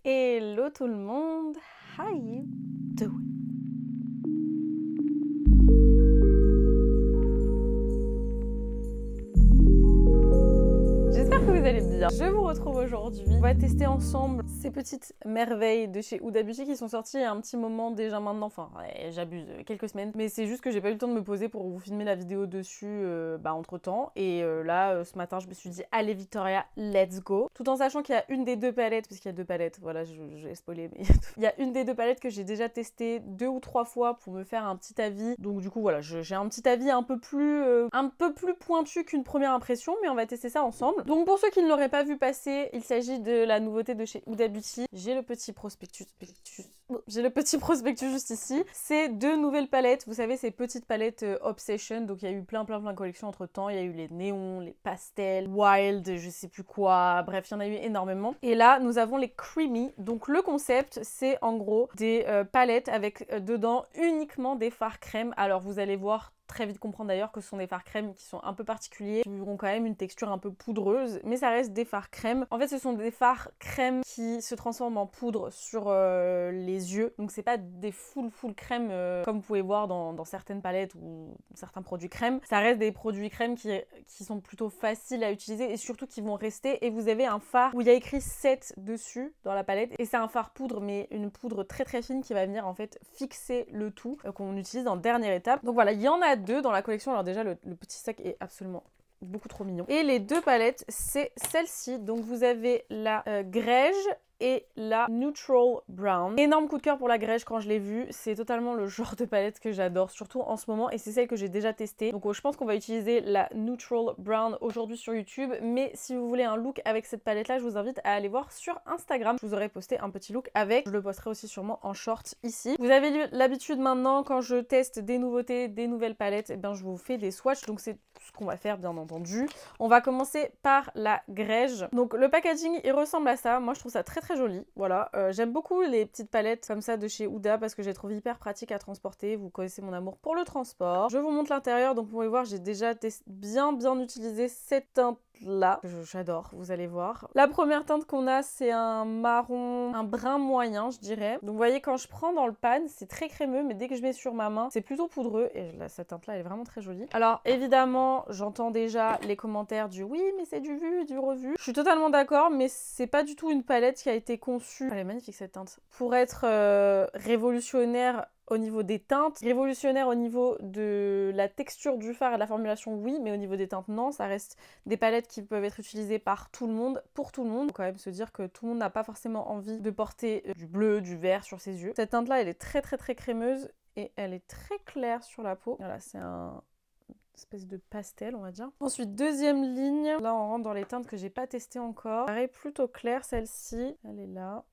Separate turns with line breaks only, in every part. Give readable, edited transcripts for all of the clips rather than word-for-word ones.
Hello tout le monde, how you doing? J'espère que vous allez bien. Je vous retrouve aujourd'hui. On va tester ensemble ces petites merveilles de chez Huda Beauty qui sont sorties il y a un petit moment déjà maintenant. Enfin, ouais, j'abuse, quelques semaines. Mais c'est juste que j'ai pas eu le temps de me poser pour vous filmer la vidéo dessus entre temps. Et là, ce matin, je me suis dit, allez Victoria, let's go. Tout en sachant qu'il y a une des deux palettes, parce qu'il y a deux palettes, voilà, j'ai spoilé, mais il y a une des deux palettes que j'ai déjà testée 2 ou 3 fois pour me faire un petit avis. Donc du coup, voilà, j'ai un petit avis un peu plus pointu qu'une première impression, mais on va tester ça ensemble. Donc pour ceux qui ne l'auraient pas vu passer, il s'agit de la nouveauté de chez Huda Beauty. J'ai le petit prospectus juste ici. C'est 2 nouvelles palettes. Vous savez, ces petites palettes Obsession. Donc il y a eu plein de collections entre temps. Il y a eu les néons, les pastels, wild, je sais plus quoi. Bref, il y en a eu énormément. Et là, nous avons les creamy. Donc le concept, c'est en gros des palettes avec dedans uniquement des fards crème. Alors vous allez voir très vite comprendre d'ailleurs que ce sont des fards crème qui sont un peu particuliers, qui auront quand même une texture un peu poudreuse, mais ça reste des fards crème. En fait, ce sont des fards crème qui se transforment en poudre sur les yeux, donc c'est pas des full crème comme vous pouvez voir dans certaines palettes ou certains produits crème. Ça reste des produits crème qui sont plutôt faciles à utiliser et surtout qui vont rester. Et vous avez un fard où il y a écrit 7 dessus dans la palette, et c'est un fard poudre, mais une poudre très fine qui va venir en fait fixer le tout, qu'on utilise en dernière étape. Donc voilà, il y en a 2 dans la collection. Alors déjà, le petit sac est absolument beaucoup trop mignon. Et les 2 palettes, c'est celle-ci. Donc vous avez la Grège et la Neutral Brown. Énorme coup de cœur pour la Grège quand je l'ai vue. C'est totalement le genre de palette que j'adore, surtout en ce moment, et c'est celle que j'ai déjà testée. Donc je pense qu'on va utiliser la Neutral Brown aujourd'hui sur YouTube, mais si vous voulez un look avec cette palette là, je vous invite à aller voir sur Instagram. Je vous aurai posté un petit look avec. Je le posterai aussi sûrement en short ici. Vous avez l'habitude maintenant, quand je teste des nouveautés, des nouvelles palettes, et bien je vous fais des swatchs, donc c'est ce qu'on va faire bien entendu. On va commencer par la Grège. Donc le packaging, il ressemble à ça. Moi je trouve ça très joli, voilà. J'aime beaucoup les petites palettes comme ça de chez Huda parce que je les trouve hyper pratiques à transporter. Vous connaissez mon amour pour le transport. Je vous montre l'intérieur, donc vous pouvez voir, j'ai déjà bien utilisé cette teinte là. J'adore, vous allez voir. La première teinte qu'on a, c'est un marron, un brun moyen, je dirais. Donc vous voyez, quand je prends dans le pan, c'est très crémeux, mais dès que je mets sur ma main, c'est plutôt poudreux. Et là, cette teinte là, elle est vraiment très jolie. Alors évidemment, j'entends déjà les commentaires du oui, mais c'est du vu, du revu. Je suis totalement d'accord, mais c'est pas du tout une palette qui a été conçue. Elle est magnifique cette teinte. Pour être révolutionnaire au niveau des teintes, révolutionnaire au niveau de la texture du fard et de la formulation, oui, mais au niveau des teintes, non. Ça reste des palettes qui peuvent être utilisées par tout le monde, pour tout le monde. Il faut quand même se dire que tout le monde n'a pas forcément envie de porter du bleu, du vert sur ses yeux. Cette teinte-là, elle est très crémeuse et elle est très claire sur la peau. Voilà, c'est un espèce de pastel, on va dire. Ensuite, deuxième ligne. Là, on rentre dans les teintes que j'ai pas testées encore. Pareil, plutôt claire celle-ci. Elle est là.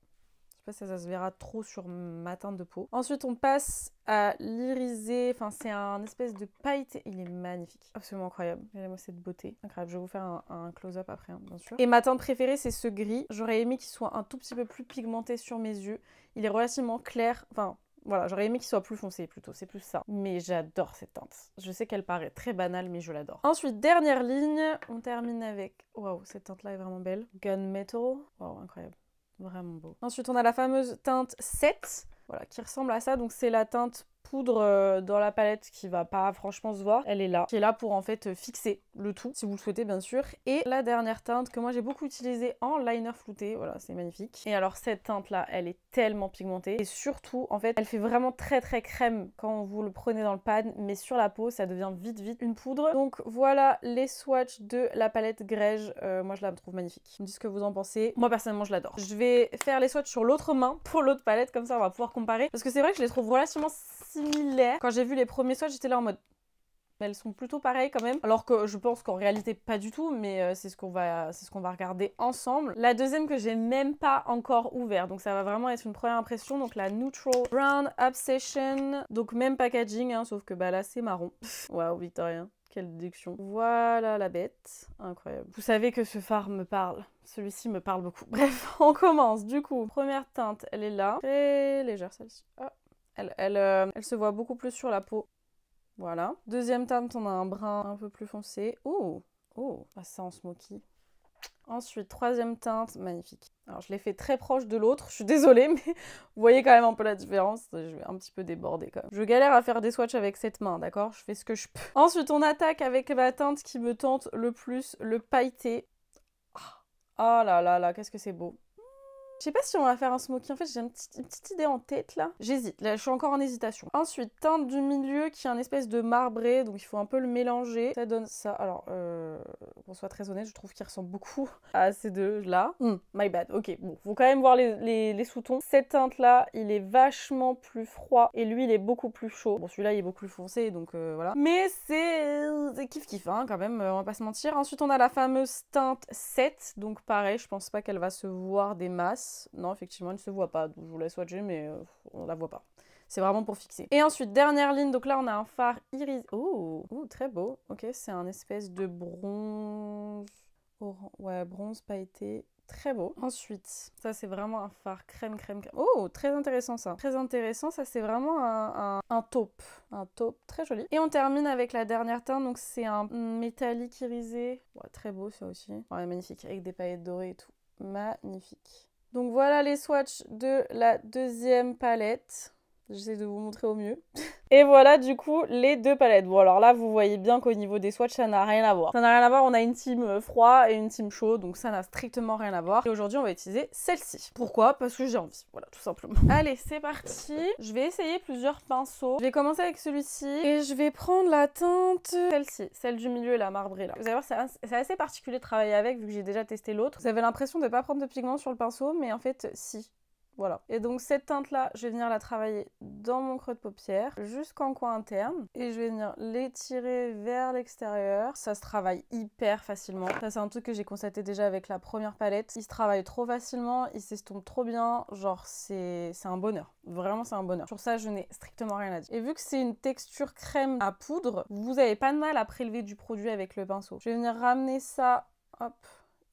Je sais pas si ça se verra trop sur ma teinte de peau. Ensuite, on passe à l'irisé. Enfin, c'est un espèce de pailleté. Il est magnifique. Absolument incroyable. Regardez-moi cette beauté. Incroyable. Je vais vous faire un close-up après, hein, bien sûr. Et ma teinte préférée, c'est ce gris. J'aurais aimé qu'il soit un tout petit peu plus pigmenté sur mes yeux. Il est relativement clair. Enfin, voilà, j'aurais aimé qu'il soit plus foncé plutôt, c'est plus ça. Mais j'adore cette teinte. Je sais qu'elle paraît très banale, mais je l'adore. Ensuite, dernière ligne, on termine avec... Waouh, cette teinte-là est vraiment belle. Gunmetal. Waouh, incroyable. Vraiment beau. Ensuite, on a la fameuse teinte 7, voilà, qui ressemble à ça. Donc, c'est la teinte poudre dans la palette qui va pas franchement se voir. Elle est là, qui est là pour en fait fixer le tout, si vous le souhaitez bien sûr. Et la dernière teinte que moi j'ai beaucoup utilisée en liner flouté, voilà, c'est magnifique. Et alors cette teinte là, elle est tellement pigmentée et surtout en fait elle fait vraiment très crème quand vous le prenez dans le pan, mais sur la peau ça devient vite une poudre. Donc voilà les swatchs de la palette Grège. Moi je la trouve magnifique. Vous me dites ce que vous en pensez. Moi personnellement je l'adore. Je vais faire les swatchs sur l'autre main pour l'autre palette, comme ça on va pouvoir comparer, parce que c'est vrai que je les trouve relativement similaires. Quand j'ai vu les premiers swatchs, j'étais là en mode elles sont plutôt pareilles quand même, alors que je pense qu'en réalité pas du tout, mais c'est ce qu'on va regarder ensemble. La deuxième que j'ai même pas encore ouvert, donc ça va vraiment être une première impression. Donc la Neutral Brown Obsession, donc même packaging, hein, sauf que bah là c'est marron. Waouh Victoria, quelle déduction. Voilà la bête, incroyable. Vous savez que ce fard me parle, celui-ci me parle beaucoup. Bref, on commence du coup. Première teinte, elle est là, très légère celle-ci. Oh. Elle se voit beaucoup plus sur la peau. Voilà. Deuxième teinte, on a un brun un peu plus foncé. Oh, oh, ah, ça en smoky. Ensuite, troisième teinte, magnifique. Alors, je l'ai fait très proche de l'autre, je suis désolée, mais vous voyez quand même un peu la différence. Je vais un petit peu déborder quand même. Je galère à faire des swatchs avec cette main, d'accord? Je fais ce que je peux. Ensuite, on attaque avec la teinte qui me tente le plus, le pailleté. Oh là là là, qu'est-ce que c'est beau. Je sais pas si on va faire un smoky, en fait j'ai une petite idée en tête là. J'hésite, là je suis encore en hésitation. Ensuite, teinte du milieu qui est un espèce de marbré, donc il faut un peu le mélanger. Ça donne ça, alors qu'on soit très honnête, je trouve qu'il ressemble beaucoup à ces deux là. My bad, ok, bon, faut quand même voir les sous-tons. Cette teinte là, il est vachement plus froid et lui il est beaucoup plus chaud. Bon celui-là il est beaucoup plus foncé, donc voilà. Mais c'est kiff hein, quand même, on va pas se mentir. Ensuite on a la fameuse teinte 7, donc pareil, je pense pas qu'elle va se voir des masses. Non, effectivement, elle ne se voit pas. Donc, je vous laisse swatcher, mais on la voit pas. C'est vraiment pour fixer. Et ensuite, dernière ligne. Donc là, on a un fard iris. Oh, très beau. Ok, c'est un espèce de bronze. Ouais, bronze pailleté. Très beau. Ensuite, ça c'est vraiment un fard crème. Oh, très intéressant ça. Très intéressant, ça c'est vraiment un taupe. Un taupe très joli. Et on termine avec la dernière teinte, donc c'est un métallique irisé. Ouais, très beau ça aussi. Ouais, magnifique, avec des paillettes dorées et tout. Magnifique. Donc voilà les swatchs de la deuxième palette. J'essaie de vous montrer au mieux. Et voilà du coup les deux palettes. Bon alors là vous voyez bien qu'au niveau des swatchs ça n'a rien à voir. Ça n'a rien à voir, on a une team froid et une team chaud, donc ça n'a strictement rien à voir. Et aujourd'hui on va utiliser celle-ci. Pourquoi? Parce que j'ai envie, voilà tout simplement. Allez c'est parti. Je vais essayer plusieurs pinceaux. Je vais commencer avec celui-ci et je vais prendre la teinte celle-ci, celle du milieu la marbrée là. Vous allez voir c'est assez particulier de travailler avec vu que j'ai déjà testé l'autre. Vous avez l'impression de ne pas prendre de pigment sur le pinceau mais en fait si. Voilà. Et donc cette teinte-là, je vais venir la travailler dans mon creux de paupière jusqu'en coin interne. Et je vais venir l'étirer vers l'extérieur. Ça se travaille hyper facilement. Ça, c'est un truc que j'ai constaté déjà avec la première palette. Il se travaille trop facilement, il s'estompe trop bien. Genre, c'est un bonheur. Vraiment, c'est un bonheur. Sur ça, je n'ai strictement rien à dire. Et vu que c'est une texture crème à poudre, vous n'avez pas de mal à prélever du produit avec le pinceau. Je vais venir ramener ça, hop,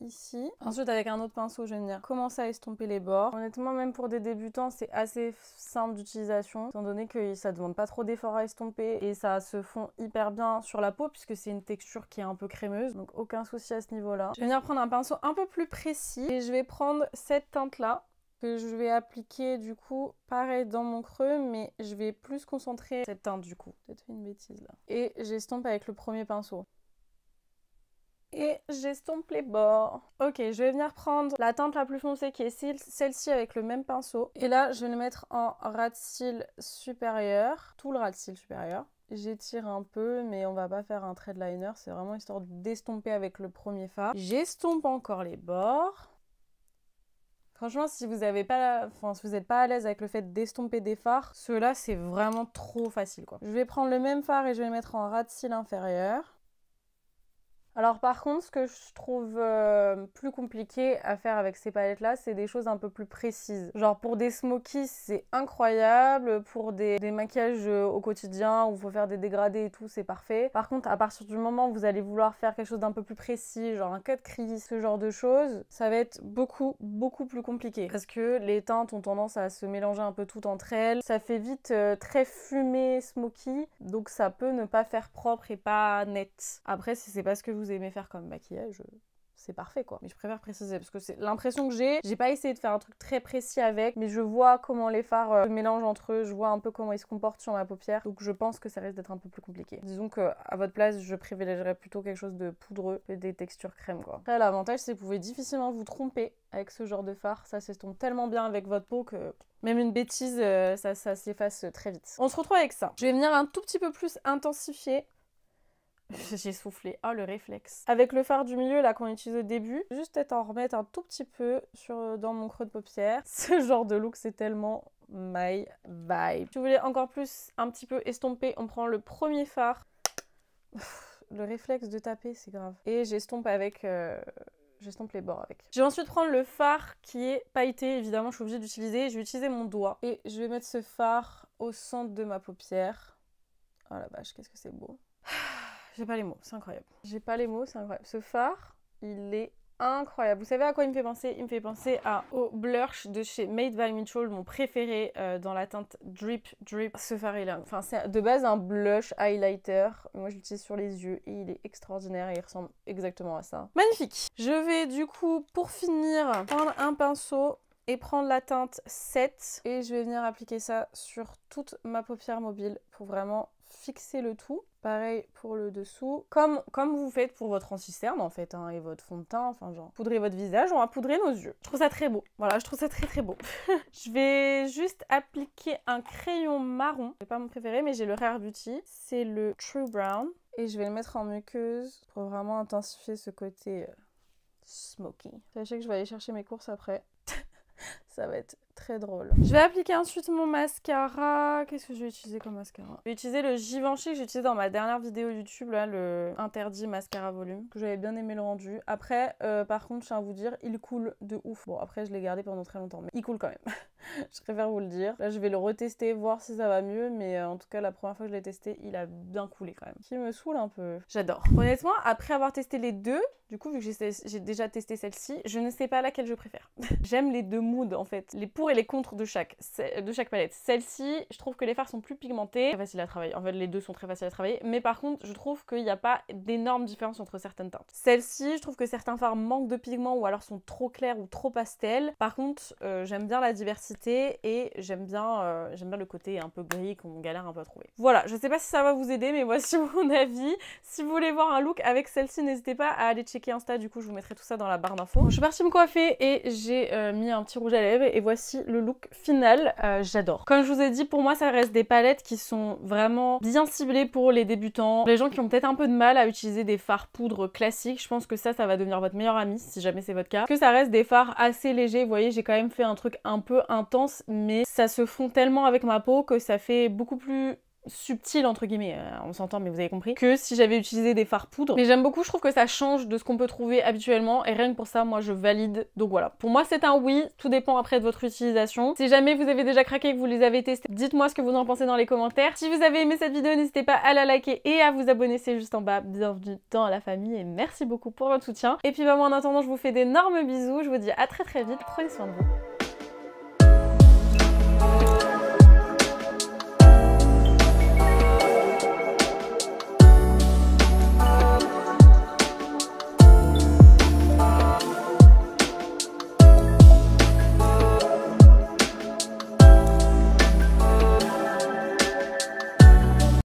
ici. Ensuite, avec un autre pinceau, je vais venir commencer à estomper les bords. Honnêtement, même pour des débutants, c'est assez simple d'utilisation, étant donné que ça demande pas trop d'efforts à estomper et ça se fond hyper bien sur la peau puisque c'est une texture qui est un peu crémeuse, donc aucun souci à ce niveau-là. Je vais venir prendre un pinceau un peu plus précis et je vais prendre cette teinte-là que je vais appliquer du coup pareil dans mon creux, mais je vais plus concentrer cette teinte du coup. Peut-être fait une bêtise là. Et j'estompe avec le premier pinceau. Et j'estompe les bords. Ok, je vais venir prendre la teinte la plus foncée qui est celle-ci avec le même pinceau. Et là, je vais le mettre en ras de cils supérieur, tout le ras de cils supérieur. J'étire un peu, mais on va pas faire un trait de liner, c'est vraiment histoire d'estomper avec le premier fard. J'estompe encore les bords. Franchement, si vous n'êtes pas à l'aise avec le fait d'estomper des fards, ceux-là, c'est vraiment trop facile, quoi. Je vais prendre le même fard et je vais le mettre en ras de cils inférieur. Alors par contre, ce que je trouve plus compliqué à faire avec ces palettes-là, c'est des choses un peu plus précises. Genre pour des smokies, c'est incroyable. Pour des maquillages au quotidien où il faut faire des dégradés et tout, c'est parfait. Par contre, à partir du moment où vous allez vouloir faire quelque chose d'un peu plus précis, genre un cut crease, ce genre de choses, ça va être beaucoup plus compliqué. Parce que les teintes ont tendance à se mélanger un peu toutes entre elles. Ça fait vite très fumé, smoky, donc ça peut ne pas faire propre et pas net. Après, si c'est pas ce que vous aimez faire comme maquillage, c'est parfait quoi. Mais je préfère préciser parce que c'est l'impression que j'ai pas essayé de faire un truc très précis avec, mais je vois comment les fards se mélangent entre eux, je vois un peu comment ils se comportent sur ma paupière, donc je pense que ça risque d'être un peu plus compliqué. Disons que à votre place, je privilégierais plutôt quelque chose de poudreux et des textures crème quoi. Après l'avantage c'est que vous pouvez difficilement vous tromper avec ce genre de fard, ça s'estompe tellement bien avec votre peau que même une bêtise, ça s'efface très vite. On se retrouve avec ça. Je vais venir un tout petit peu plus intensifier. J'ai soufflé, oh le réflexe. Avec le fard du milieu là qu'on utilise au début, juste peut-être en remettre un tout petit peu dans mon creux de paupière. Ce genre de look c'est tellement my vibe. Si vous voulez encore plus un petit peu estomper, on prend le premier fard. Le réflexe de taper c'est grave. Et j'estompe avec... J'estompe les bords avec. Je vais ensuite prendre le fard qui est pailleté, évidemment je suis obligée d'utiliser. Je vais utiliser mon doigt et je vais mettre ce fard au centre de ma paupière. Oh la vache, qu'est-ce que c'est beau. J'ai pas les mots, c'est incroyable. J'ai pas les mots, c'est incroyable. Ce fard, il est incroyable. Vous savez à quoi il me fait penser? Il me fait penser au blush de chez Made by Mitchell, mon préféré dans la teinte Drip Drip. Ce fard est là. Enfin, c'est de base un blush highlighter. Moi, je l'utilise sur les yeux et il est extraordinaire et il ressemble exactement à ça. Magnifique. Je vais du coup, pour finir, prendre un pinceau et prendre la teinte 7 et je vais venir appliquer ça sur toute ma paupière mobile pour vraiment fixer le tout. Pareil pour le dessous, comme vous faites pour votre anti-cerne en fait, hein, et votre fond de teint, enfin genre poudrer votre visage, on va poudrer nos yeux. Je trouve ça très beau, voilà, je trouve ça très très beau. Je vais juste appliquer un crayon marron, c'est pas mon préféré mais j'ai le Rare Beauty, c'est le True Brown et je vais le mettre en muqueuse pour vraiment intensifier ce côté smoky. Sachez que je vais aller chercher mes courses après. Ça va être très drôle. Je vais appliquer ensuite mon mascara. Qu'est-ce que je vais utiliser comme mascara? Je vais utiliser le Givenchy que j'ai utilisé dans ma dernière vidéo YouTube, là, le interdit mascara volume, que j'avais bien aimé le rendu. Après, par contre, je tiens à vous dire, il coule de ouf. Bon, après, je l'ai gardé pendant très longtemps, mais il coule quand même. Je préfère vous le dire. Là, je vais le retester, voir si ça va mieux, mais en tout cas, la première fois que je l'ai testé, il a bien coulé quand même. Qui me saoule un peu. J'adore. Honnêtement, après avoir testé les deux, du coup, vu que j'ai déjà testé celle-ci, je ne sais pas laquelle je préfère. J'aime les deux moods, en fait. Les pour et les contre de chaque palette. Celle-ci, je trouve que les fards sont plus pigmentés. Très facile à travailler. En fait, les deux sont très faciles à travailler. Mais par contre, je trouve qu'il n'y a pas d'énorme différence entre certaines teintes. Celle-ci, je trouve que certains fards manquent de pigments ou alors sont trop clairs ou trop pastels. Par contre, j'aime bien la diversité et j'aime bien le côté un peu gris qu'on galère un peu à trouver. Voilà, je sais pas si ça va vous aider, mais voici mon avis. Si vous voulez voir un look avec celle-ci, n'hésitez pas à aller checker Insta. Du coup, je vous mettrai tout ça dans la barre d'infos. Je suis partie me coiffer et j'ai mis un petit rouge à lèvres et voici le look final. J'adore. Comme je vous ai dit, pour moi, ça reste des palettes qui sont vraiment bien ciblées pour les débutants. Les gens qui ont peut-être un peu de mal à utiliser des fards poudre classiques, je pense que ça va devenir votre meilleur ami si jamais c'est votre cas. Que ça reste des fards assez légers. Vous voyez, j'ai quand même fait un truc un peu intense, mais ça se fond tellement avec ma peau que ça fait beaucoup plus subtil entre guillemets, on s'entend mais vous avez compris, que si j'avais utilisé des fards poudre. Mais j'aime beaucoup, je trouve que ça change de ce qu'on peut trouver habituellement et rien que pour ça moi je valide. Donc voilà, pour moi c'est un oui, tout dépend après de votre utilisation. Si jamais vous avez déjà craqué et que vous les avez testés, dites-moi ce que vous en pensez dans les commentaires. Si vous avez aimé cette vidéo, n'hésitez pas à la liker et à vous abonner, c'est juste en bas. Bienvenue dans la famille et merci beaucoup pour votre soutien. Et puis bah moi en attendant je vous fais d'énormes bisous, je vous dis à très vite, prenez soin de vous.